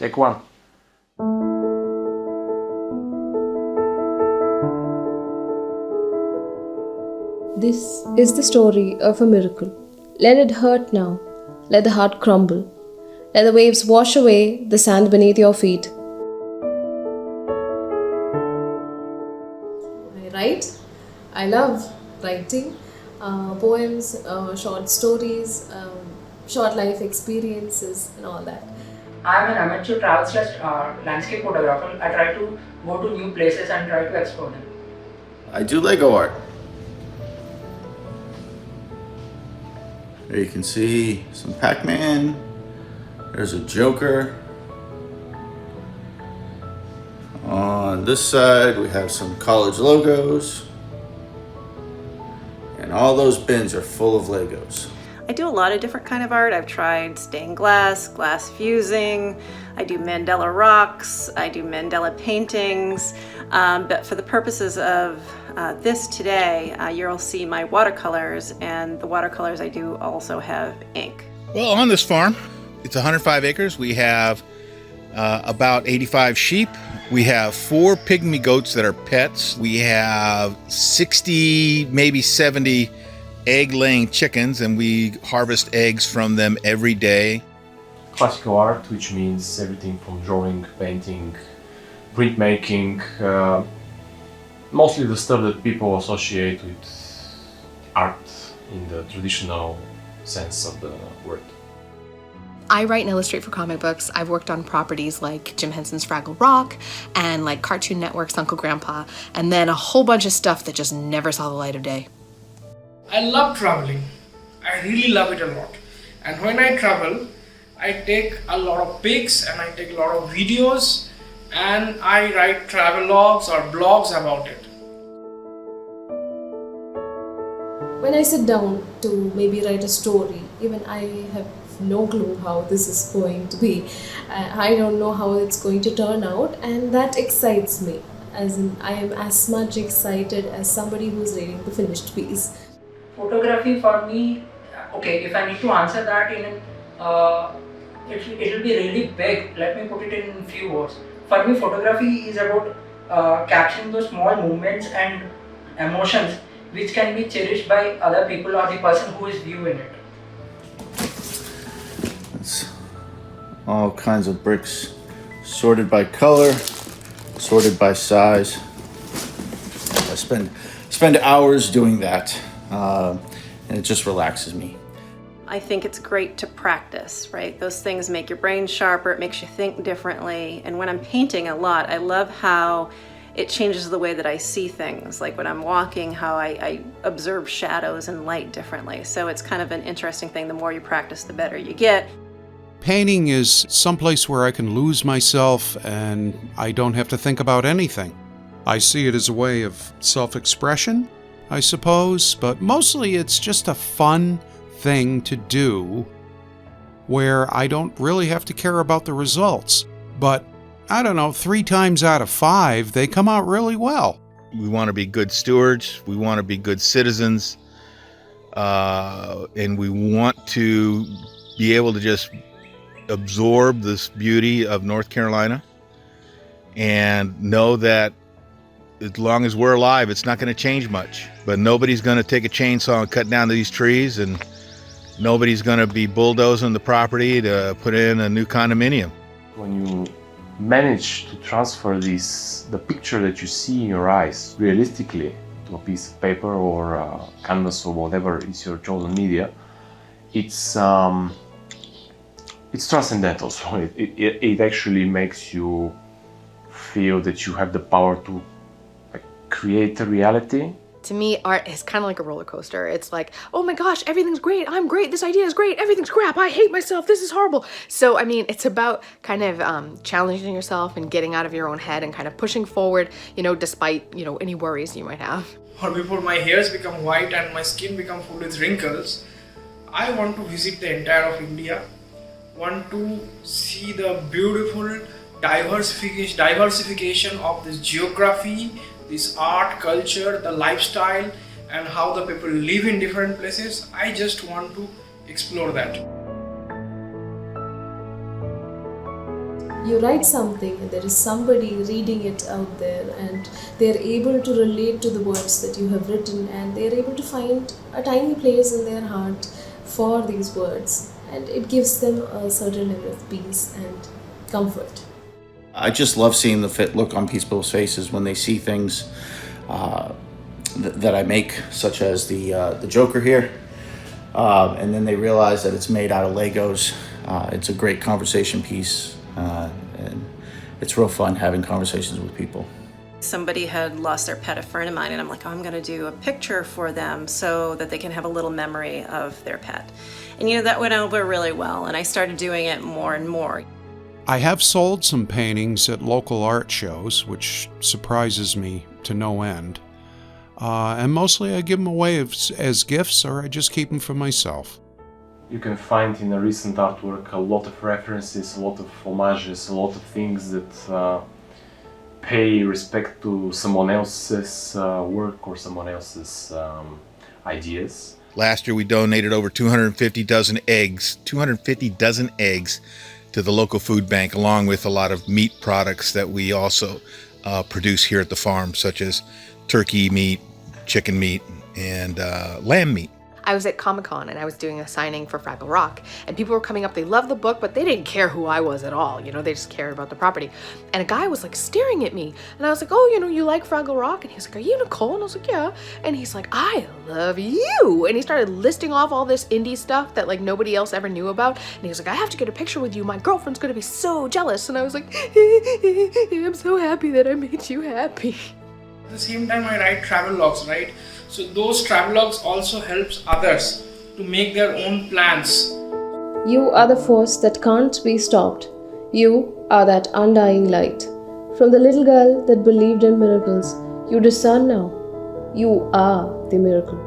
Take one. This is the story of a miracle. Let it hurt now. Let the heart crumble. Let the waves wash away the sand beneath your feet. I write. I love writing poems, short stories, short life experiences, and all that. I'm an amateur travel slash landscape photographer. I try to go to new places and try to explore them. I do Lego art. There you can see some Pac-Man. There's a Joker. On this side, we have some college logos. And all those bins are full of Legos. I do a lot of different kind of art. I've tried stained glass, glass fusing, I do mandala rocks, I do mandala paintings, but for the purposes of this today, you'll see my watercolors, and the watercolors I do also have ink. Well, on this farm, it's 105 acres. We have about 85 sheep. We have 4 pygmy goats that are pets. We have 60, maybe 70 egg-laying chickens, and we harvest eggs from them every day. Classical art, which means everything from drawing, painting, printmaking, mostly the stuff that people associate with art in the traditional sense of the word. I write and illustrate for comic books. I've worked on properties like Jim Henson's Fraggle Rock and like Cartoon Network's Uncle Grandpa, and then a whole bunch of stuff that just never saw the light of day. I love traveling. I really love it a lot. And when I travel, I take a lot of pics and I take a lot of videos, and I write travelogues or blogs about it. When I sit down to maybe write a story, even I have no clue how this is going to be. I don't know how it's going to turn out, and that excites me. As in, I am as much excited as somebody who's reading the finished piece. Photography for me, okay, if I need to answer that in it'll be really big. Let me put it in few words. For me, photography is about capturing those small movements and emotions which can be cherished by other people or the person who is viewing it. It's all kinds of bricks, sorted by color, sorted by size. I spend hours doing that, and it just relaxes me. I think it's great to practice, right? Those things make your brain sharper, it makes you think differently. And when I'm painting a lot, I love how it changes the way that I see things. Like when I'm walking, how I observe shadows and light differently. So it's kind of an interesting thing. The more you practice, the better you get. Painting is someplace where I can lose myself and I don't have to think about anything. I see it as a way of self-expression, I suppose, but mostly it's just a fun thing to do where I don't really have to care about the results. But I don't know, 3 times out of 5, they come out really well. We want to be good stewards. We want to be good citizens. And we want to be able to just absorb this beauty of North Carolina and know that as long as we're alive, it's not going to change much. But nobody's going to take a chainsaw and cut down these trees, and nobody's going to be bulldozing the property to put in a new condominium. When you manage to transfer the picture that you see in your eyes realistically to a piece of paper or a canvas or whatever is your chosen media, it's transcendental. So it actually makes you feel that you have the power to create a reality. To me, art is kind of like a roller coaster. It's like, oh my gosh, everything's great, I'm great, this idea is great, everything's crap, I hate myself, this is horrible. So, I mean, it's about kind of challenging yourself and getting out of your own head and kind of pushing forward, despite, any worries you might have. Or before my hairs become white and my skin become full with wrinkles, I want to visit the entire of India, want to see the beautiful diversification of this geography, this art, culture, the lifestyle, and how the people live in different places. I just want to explore that. you write something and there is somebody reading it out there, and they're able to relate to the words that you have written, and they're able to find a tiny place in their heart for these words, and it gives them a certain level of peace and comfort. I just love seeing the fit look on people's faces when they see things that I make, such as the Joker here, and then they realize that it's made out of Legos. It's a great conversation piece, and it's real fun having conversations with people. Somebody had lost their pet, a friend of mine, and I'm like, oh, I'm going to do a picture for them so that they can have a little memory of their pet. And that went over really well, and I started doing it more and more. I have sold some paintings at local art shows, which surprises me to no end. And mostly I give them away as gifts, or I just keep them for myself. You can find in the recent artwork a lot of references, a lot of homages, a lot of things that pay respect to someone else's work or someone else's ideas. Last year we donated over 250 dozen eggs to the local food bank, along with a lot of meat products that we also produce here at the farm, such as turkey meat, chicken meat, and lamb meat. I was at Comic-Con and I was doing a signing for Fraggle Rock, and people were coming up, they loved the book, but they didn't care who I was at all, they just cared about the property. And a guy was like staring at me, and I was like, oh, you like Fraggle Rock? And he was like, are you Nicole? And I was like, yeah. And he's like, I love you. And he started listing off all this indie stuff that like nobody else ever knew about. And he was like, I have to get a picture with you. My girlfriend's gonna be so jealous. And I was like, I'm so happy that I made you happy. At the same time, I write travel logs, right? So those travel logs also helps others to make their own plans. You are the force that can't be stopped. You are that undying light. From the little girl that believed in miracles, you discern now. You are the miracle.